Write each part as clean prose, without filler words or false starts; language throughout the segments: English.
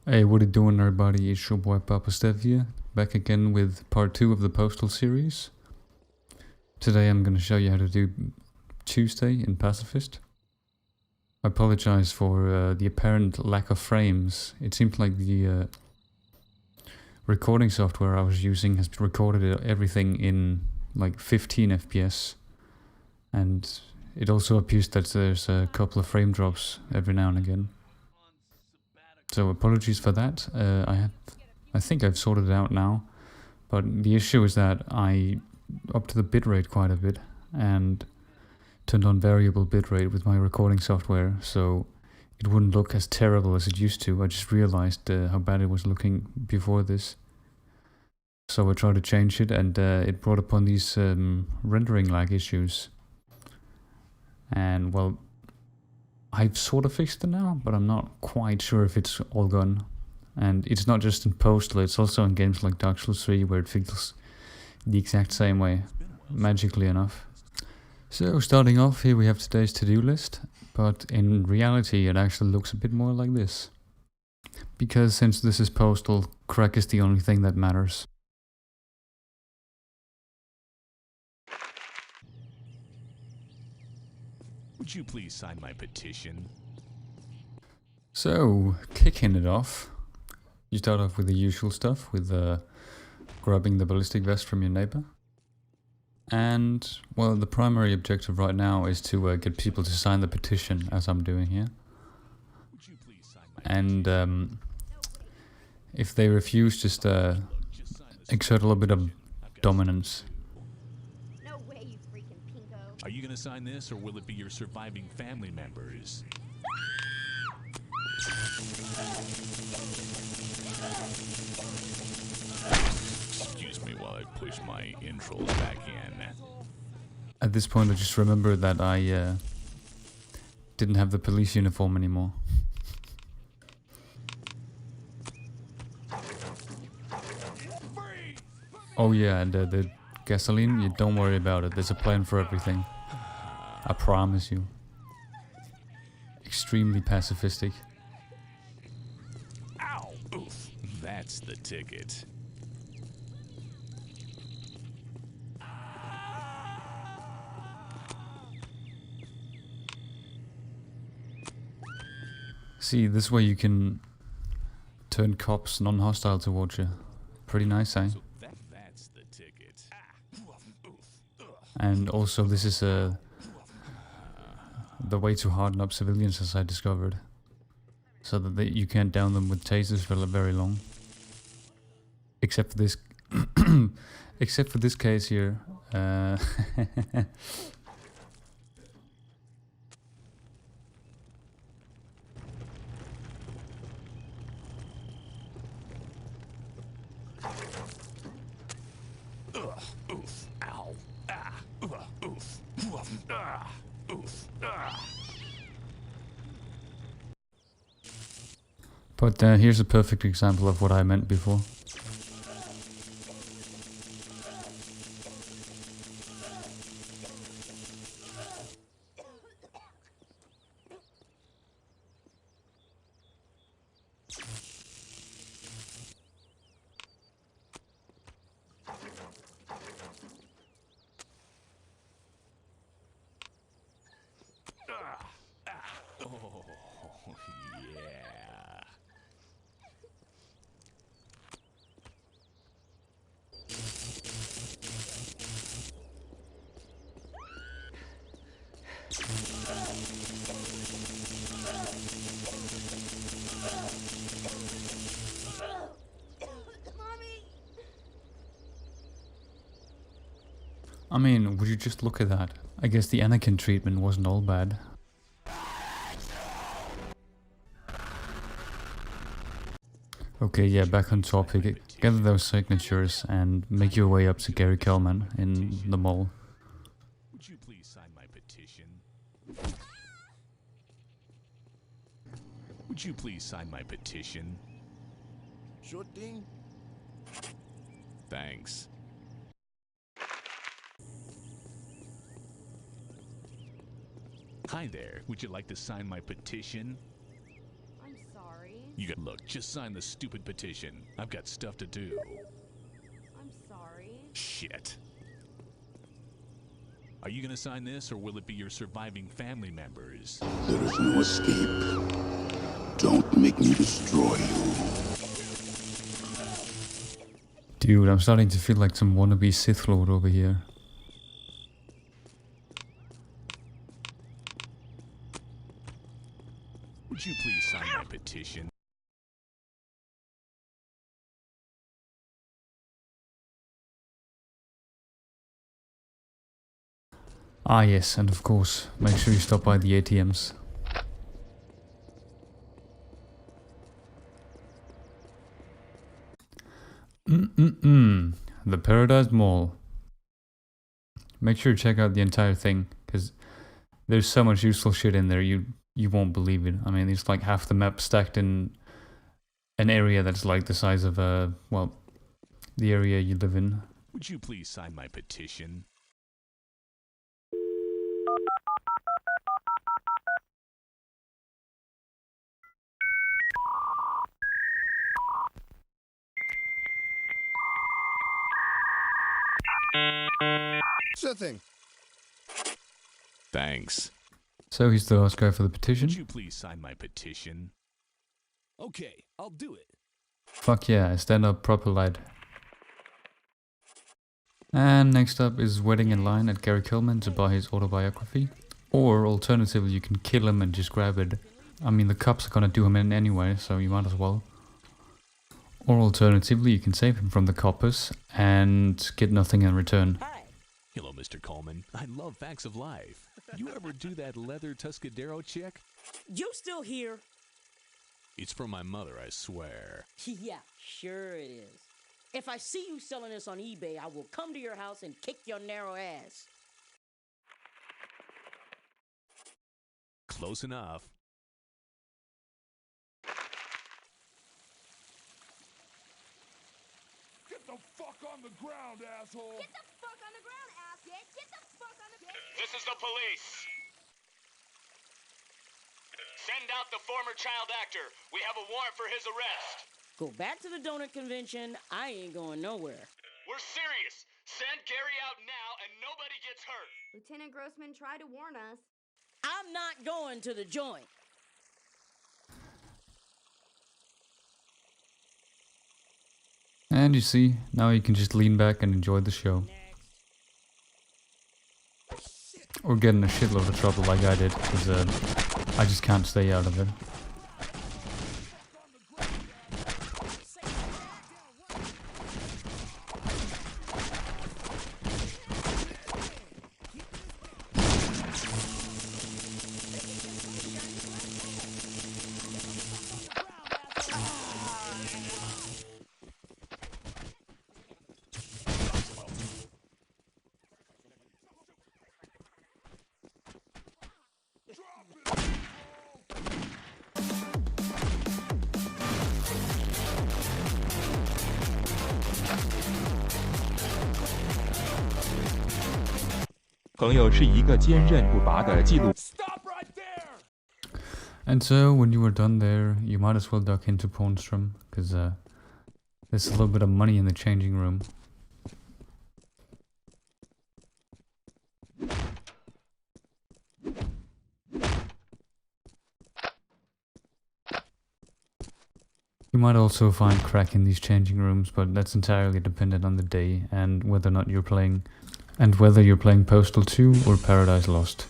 Hey, what it doing everybody? It's your boy Papa Stev here, back again with part 2 of the Postal series. Today I'm going to show you how to do Tuesday in Pacifist. I apologize for the apparent lack of frames. It seems like the recording software I was using has recorded everything in like 15 FPS. And it also appears that there's a couple of frame drops every now and again. So apologies for that. I think I've sorted it out now, but the issue is that I upped the bitrate quite a bit and turned on variable bitrate with my recording software, so it wouldn't look as terrible as it used to. I just realized how bad it was looking before this. So I tried to change it, and it brought upon these rendering lag issues. And well, I've sort of fixed it now, but I'm not quite sure if it's all gone. And it's not just in Postal, it's also in games like Dark Souls 3 where it feels the exact same way, magically enough. So starting off, here we have today's to-do list, but in reality it actually looks a bit more like this. Because since this is Postal, crack is the only thing that matters. Would you please sign my petition? So, kicking it off, you start off with the usual stuff, with grabbing the ballistic vest from your neighbor. And, well, the primary objective right now is to get people to sign the petition, as I'm doing here. Would you please sign my And if they refuse, just exert a little bit of dominance. No way, you freaking pinko. Are you gonna sign this, or will it be your surviving family members? Excuse me while I push my intros back in. At this point I just remember that I didn't have the police uniform anymore. Oh yeah, and the gasoline, you don't worry about it, there's a plan for everything. I promise you. Extremely pacifistic. Ow! Oof! That's the ticket. See, this way you can turn cops non-hostile towards you. Pretty nice, eh? So that's the ticket. And also this is the way to harden up civilians, as I discovered. So that you can't down them with tasers for very long. Except for this except for this case here. Oof! Ow! Ah! Oof! Oof! Ah! Oof! Ah! But here's a perfect example of what I meant before. Oh, yeah. Mommy! I mean, would you just look at that? I guess the Anakin treatment wasn't all bad. Okay, yeah, back on topic. Gather those signatures and make your way up to Gary Kelman in the mall. Would you please sign my petition? Would you please sign my petition? Sure thing. Thanks. Hi there. Would you like to sign my petition? I'm sorry. Look, just sign the stupid petition. I've got stuff to do. I'm sorry. Shit. Are you gonna sign this, or will it be your surviving family members? There is no escape. Don't make me destroy you. Dude, I'm starting to feel like some wannabe Sith Lord over here. Would you please sign my petition? Ah yes, and of course, make sure you stop by the ATMs. The Paradise Mall. Make sure to check out the entire thing, because there's so much useful shit in there, you won't believe it. I mean, it's like half the map stacked in an area that's like the size of, well, the area you live in. Would you please sign my petition? Sure thing. Thanks. So he's the last guy for the petition. Would you please sign my petition? Okay, I'll do it. Fuck yeah, stand up proper lad. And next up is waiting in line at Gary Coleman to buy his autobiography. Or alternatively, you can kill him and just grab it. I mean, the cops are gonna do him in anyway, so you might as well. Or alternatively, you can save him from the coppers and get nothing in return. Hi. Hello, Mr. Coleman. I love facts of life. You ever do that leather Tuscadero chick? You still here? It's from my mother, I swear. Yeah, sure it is. If I see you selling this on eBay, I will come to your house and kick your narrow ass. Close enough. Get the fuck on the ground, asshole! Get the fuck on the ground, asshat! Get the fuck on the ground! This is the police. Send out the former child actor. We have a warrant for his arrest. Go back to the donut convention. I ain't going nowhere. We're serious. Send Gary out now and nobody gets hurt. Lieutenant Grossman tried to warn us. I'm not going to the joint. And you see, now you can just lean back and enjoy the show. Or get in a shitload of trouble like I did, because I just can't stay out of it. Stop right there! And so, when you are done there, you might as well duck into Pornstrom, because there's a little bit of money in the changing room. You might also find crack in these changing rooms, but that's entirely dependent on the day and whether or not you're playing, and whether you're playing Postal 2 or Paradise Lost.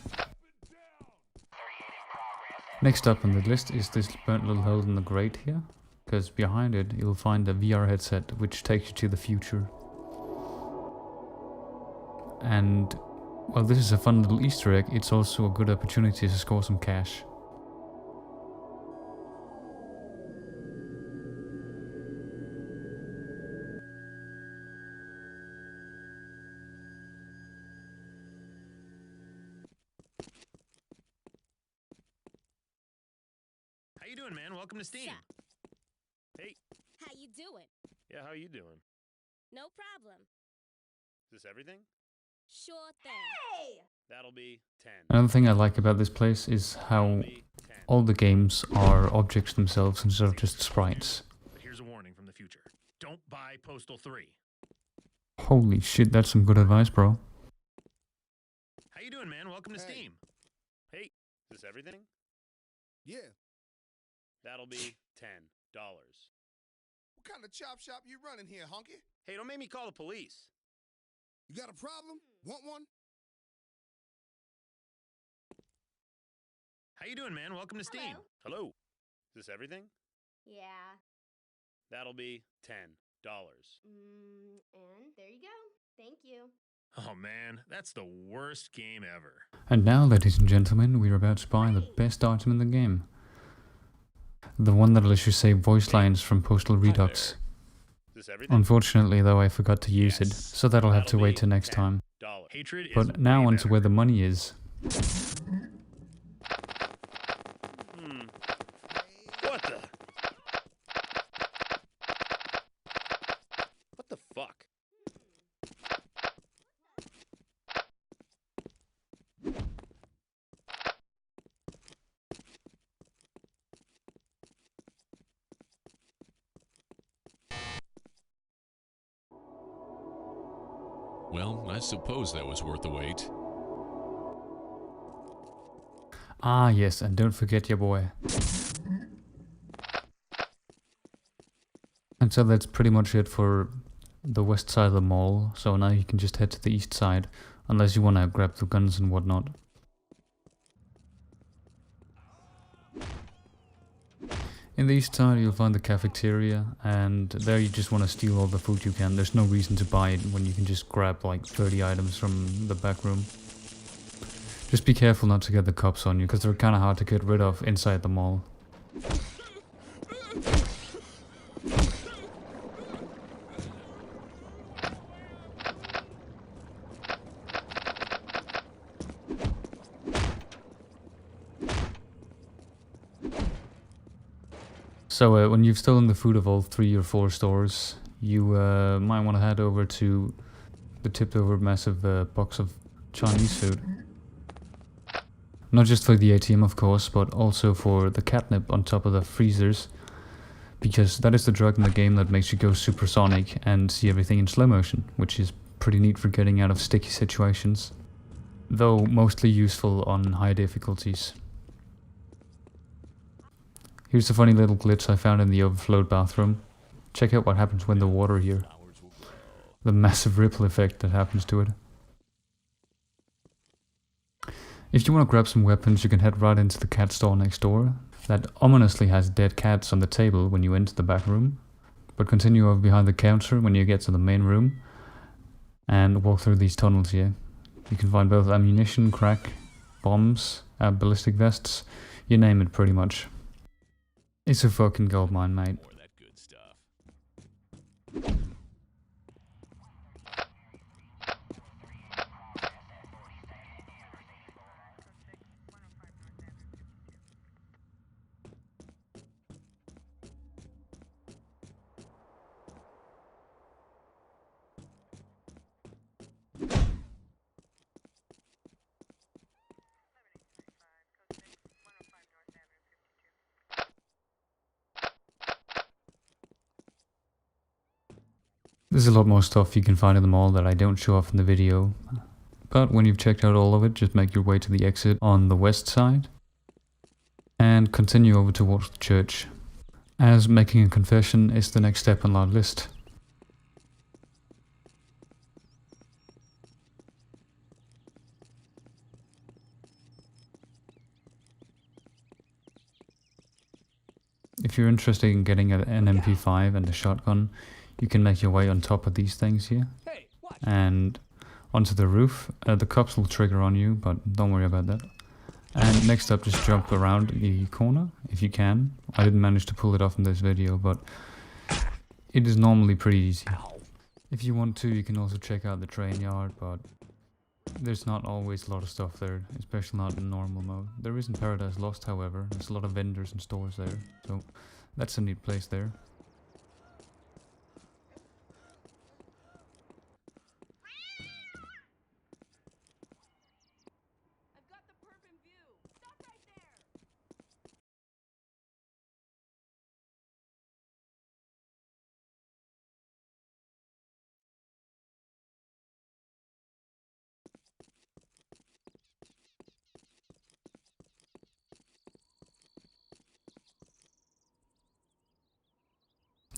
Next up on the list is this burnt little hole in the grate here, because behind it you'll find a VR headset which takes you to the future. And while this is a fun little Easter egg, it's also a good opportunity to score some cash. How you doing, man? Welcome to Steam. Sup? Hey. How you doing? Yeah, how you doing? No problem. Is this everything? Sure thing. Hey! That'll be 10. Another thing I like about this place is how all the games are objects themselves instead of just sprites. But here's a warning from the future. Don't buy Postal 3. Holy shit, that's some good advice, bro. How you doing, man? Welcome to Hey. Steam. Hey, is this everything? Yeah. That'll be $10. What kind of chop shop you running here, honky? Hey, don't make me call the police. You got a problem? Want one? How you doing, man? Welcome to Steam. Hello. Is this everything? Yeah. That'll be $10. And there you go. Thank you. Oh man, that's the worst game ever. And now, ladies and gentlemen, we're about to buy the best item in the game. The one that'll issue say voice lines from Postal Redux. Is this everything? Unfortunately though, I forgot to use it, so that'll have to wait till next time. Hatred is But now way onto better. where the money is. What the? What the fuck? Well, I suppose that was worth the wait. Ah yes, and don't forget your boy. And so that's pretty much it for the west side of the mall, so now you can just head to the east side, unless you want to grab the guns and whatnot. In the east side you'll find the cafeteria, and there you just want to steal all the food you can. There's no reason to buy it when you can just grab like 30 items from the back room. Just be careful not to get the cops on you, because they're kind of hard to get rid of inside the mall. So when you've stolen the food of all 3 or 4 stores, you might want to head over to the tipped over massive box of Chinese food. Not just for the ATM of course, but also for the catnip on top of the freezers, because that is the drug in the game that makes you go supersonic and see everything in slow motion, which is pretty neat for getting out of sticky situations, though mostly useful on high difficulties. Here's a funny little glitch I found in the overflowed bathroom. Check out what happens when the water here. The massive ripple effect that happens to it. If you want to grab some weapons, you can head right into the cat store next door. That ominously has dead cats on the table when you enter the back room. But continue over behind the counter when you get to the main room. And walk through these tunnels here. You can find both ammunition, crack, bombs, ballistic vests. You name it pretty much. It's a fucking goldmine, mate. More of that good stuff. There's a lot more stuff you can find in the mall that I don't show off in the video. But when you've checked out all of it, just make your way to the exit on the west side. And continue over towards the church, as making a confession is the next step on our list. If you're interested in getting an MP5 and a shotgun, you can make your way on top of these things here. And onto the roof. The cops will trigger on you, but don't worry about that. And next up, just jump around the corner if you can. I didn't manage to pull it off in this video, but it is normally pretty easy. If you want to, you can also check out the train yard, but there's not always a lot of stuff there, especially not in normal mode. There is in Paradise Lost, however. There's a lot of vendors and stores there, so that's a neat place there.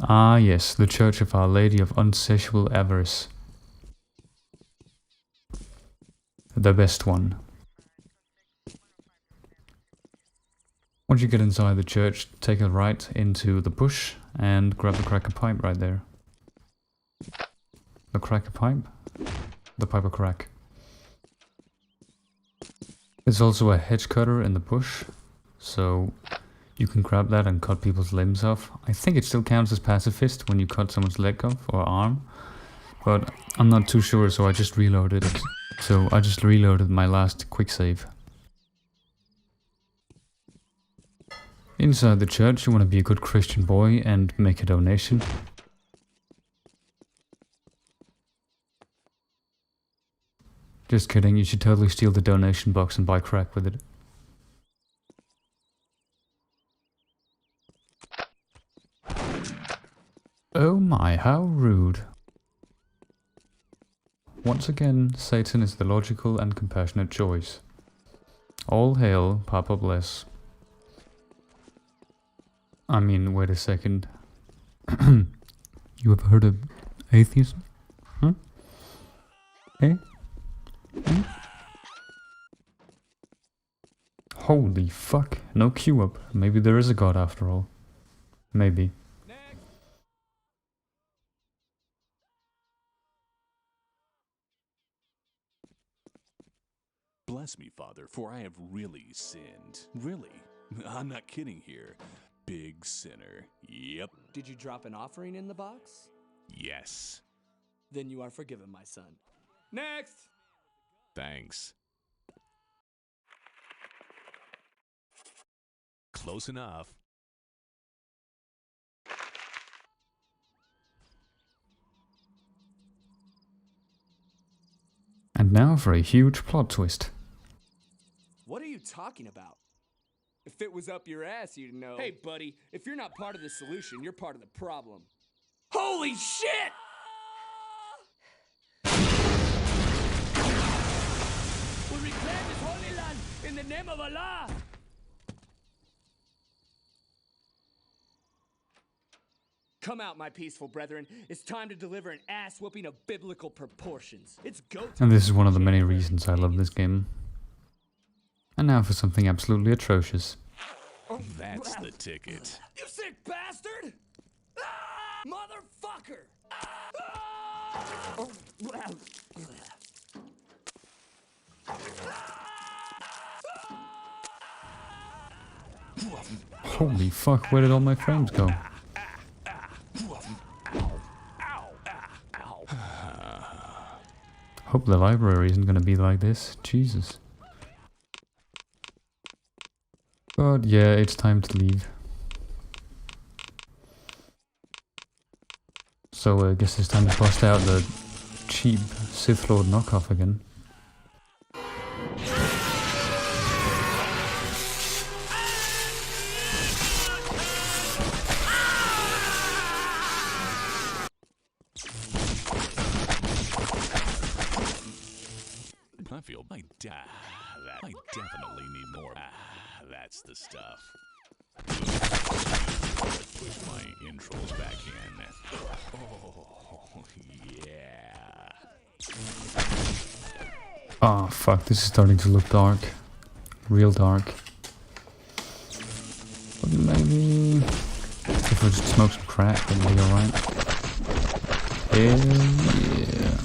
Ah yes, the Church of Our Lady of Unsatiable Avarice. The best one. Once you get inside the church, take a right into the bush and grab the cracker pipe right there. The cracker pipe? The pipe of crack. There's also a hedge cutter in the bush, so you can grab that and cut people's limbs off. I think it still counts as pacifist when you cut someone's leg off or arm, but I'm not too sure, so I just reloaded it. So I just reloaded my last quick save. Inside the church, you want to be a good Christian boy and make a donation. Just kidding, you should totally steal the donation box and buy crack with it. Oh my, how rude. Once again, Satan is the logical and compassionate choice. All hail, Papa Bless. I mean, wait a second. You have heard of atheism? Huh? Eh? Hmm? Holy fuck, no queue up. Maybe there is a god after all. Maybe. Bless me, Father, for I have really sinned. Really. I'm not kidding here. Big sinner. Yep. Did you drop an offering in the box? Yes. Then you are forgiven, my son. Next! Thanks. Close enough. And now for a huge plot twist. What are you talking about? If it was up your ass, you'd know. Hey, buddy, if you're not part of the solution, you're part of the problem. Holy shit! We reclaim this holy land in the name of Allah! Come out, my peaceful brethren. It's time to deliver an ass whooping of biblical proportions. It's go time. And this is one of the many reasons I love this game. And now for something absolutely atrocious. That's the ticket. You sick bastard! Ah! Motherfucker! Ah! Holy fuck, where did all my frames go? Hope the library isn't gonna be like this. Jesus. But yeah, it's time to leave. So I guess it's time to bust out the cheap Sith Lord knockoff again. I feel I definitely need more. That's the stuff. Push my intros back in. Oh, yeah. Oh fuck, this is starting to look dark. Real dark. But maybe if I just smoke some crack, it'll be alright. Hell yeah.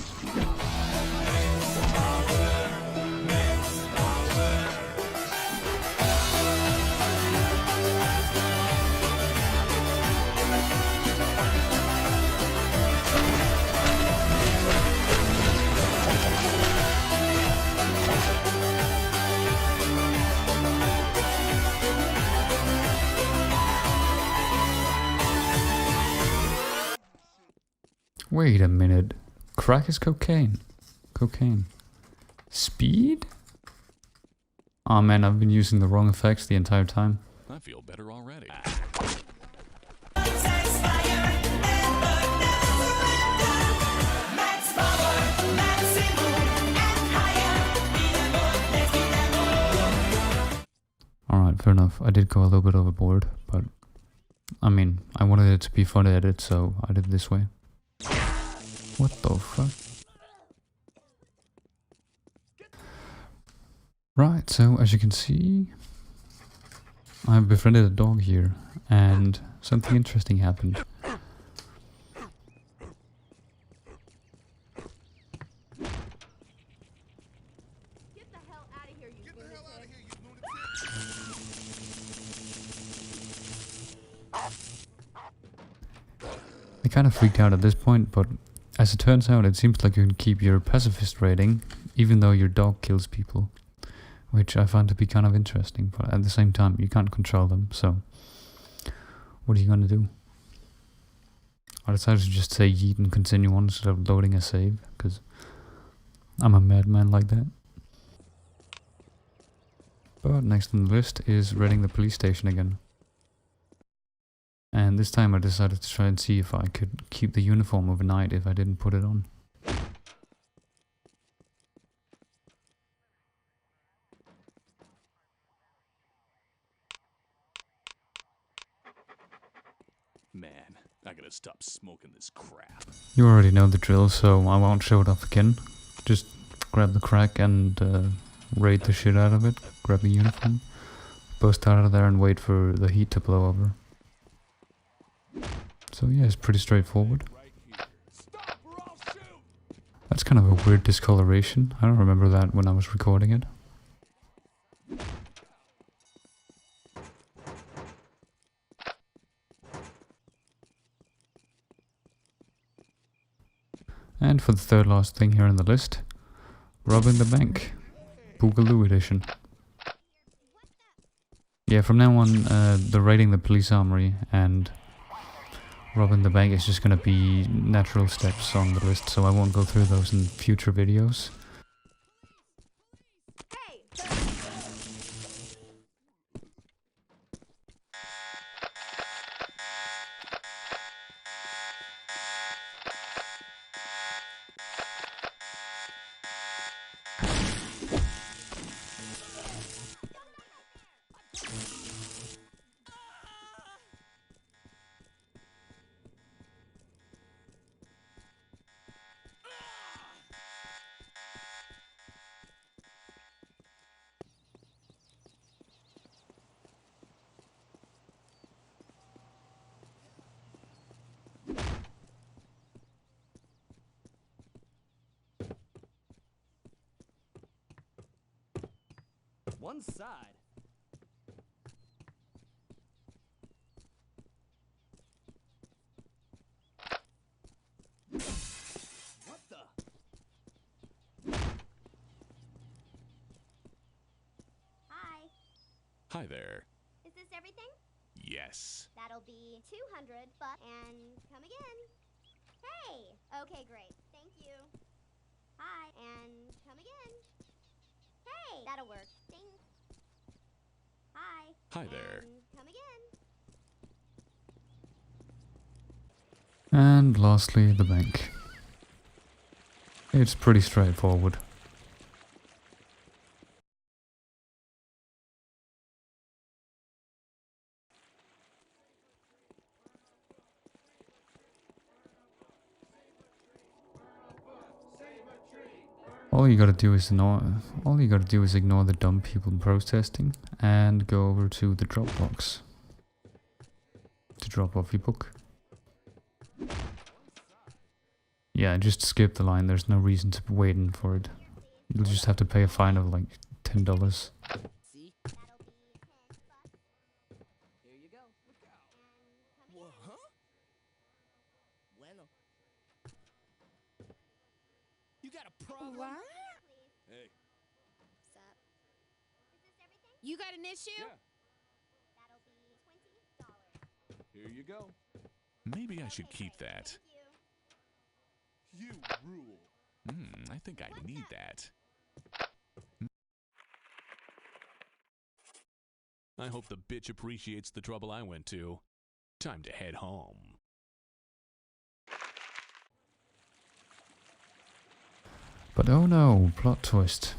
Wait a minute. Crack is cocaine. Cocaine. Speed? Oh man, I've been using the wrong effects the entire time. I feel better already. Alright, fair enough. I did go a little bit overboard, but I mean, I wanted it to be fun to edit, so I did it this way. What the fuck? Right, so as you can see, I've befriended a dog here, and something interesting happened. Get the hell out of here, you Get the hell out of lunatic. here, you lunatic! I kind of freaked out at this point, but as it turns out, it seems like you can keep your pacifist rating, even though your dog kills people. Which I find to be kind of interesting, but at the same time, you can't control them, so what are you gonna do? I decided to just say yeet and continue on instead of loading a save, because I'm a madman like that. But next on the list is raiding the police station again. And this time I decided to try and see if I could keep the uniform overnight if I didn't put it on. Man, I gotta stop smoking this crap. You already know the drill, so I won't show it off again. Just grab the crack and raid the shit out of it, grab the uniform, bust out of there and wait for the heat to blow over. So yeah, it's pretty straightforward. That's kind of a weird discoloration. I don't remember that when I was recording it. And for the third last thing here on the list, robbing the bank. Boogaloo edition. Yeah, from now on, the raiding the police armory and robbing the bank is just gonna be natural steps on the list, so I won't go through those in future videos. Hey! One side. What the? Hi. Hi there. Is this everything? Yes. That'll be 200 bucks and come again. Hey! Okay, great. Thank you. Hi, and come again. Hey! That'll work. Ding. Hi. Hi there. And come again. And lastly, the bank. It's pretty straightforward. All you gotta do is ignore the dumb people protesting and go over to the drop box to drop off your book. Yeah, just skip the line. There's no reason to be waiting for it. You'll just have to pay a fine of like $10. See? That'll be 10 bucks. Here you go. What, huh? Bueno. You got a problem? What? Please. Hey. What's up? Is this everything? You got an issue? Yeah. That'll be $20. Here you go. Maybe I should Okay, keep great. that. Thank you. You rule. I think I need that. I hope the bitch appreciates the trouble I went to. Time to head home. But oh no, plot twist.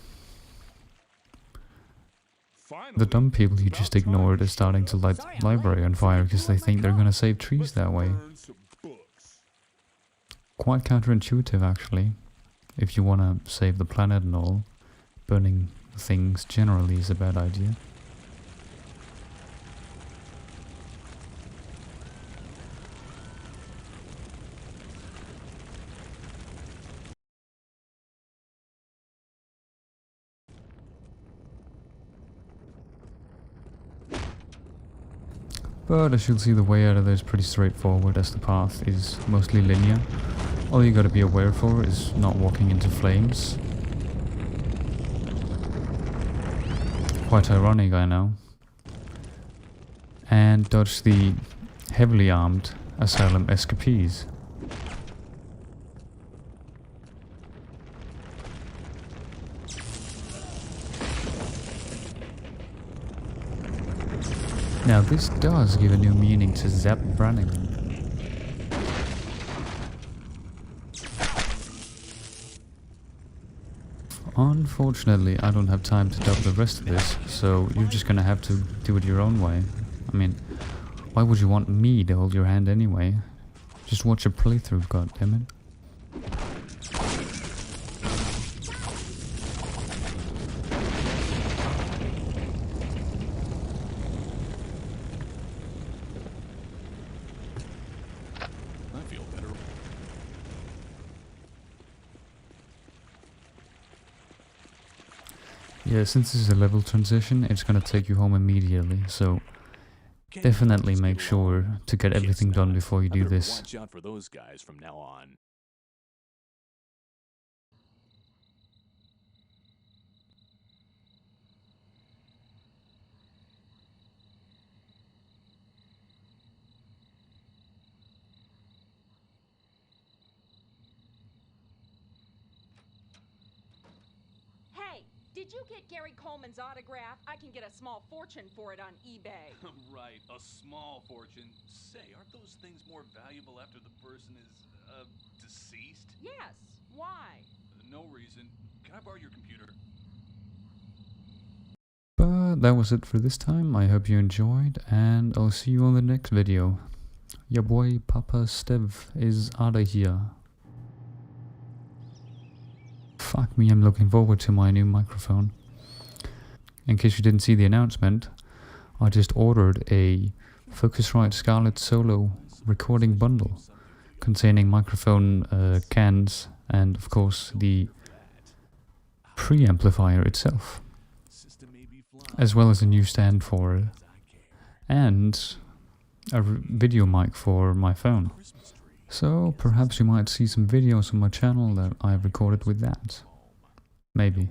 Fine. The dumb people you just ignored are starting to light the library on fire because they think they're gonna save trees that way. Quite counterintuitive, actually. If you wanna save the planet and all, burning things generally is a bad idea. But as you'll see, the way out of there is pretty straightforward, as the path is mostly linear. All you gotta be aware for is not walking into flames. Quite ironic, I know. And dodge the heavily armed asylum escapees. Now this does give a new meaning to Zap Brannigan. Unfortunately, I don't have time to dub the rest of this, so you're just gonna have to do it your own way. I mean, why would you want me to hold your hand anyway? Just watch a playthrough, goddammit. Yeah, since this is a level transition, it's gonna take you home immediately, so definitely make sure to get everything done before you do this. Watch out for those guys from now on. Did you get Gary Coleman's autograph? I can get a small fortune for it on eBay. Right, a small fortune. Say, aren't those things more valuable after the person is, deceased? Yes. Why? No reason. Can I borrow your computer? But that was it for this time. I hope you enjoyed, and I'll see you on the next video. Your boy Papa Stev is outta here. Fuck me, I'm looking forward to my new microphone. In case you didn't see the announcement, I just ordered a Focusrite Scarlett Solo recording bundle containing microphone cans and of course the preamplifier itself, as well as a new stand for it and a video mic for my phone. So perhaps you might see some videos on my channel that I have recorded with that. Maybe.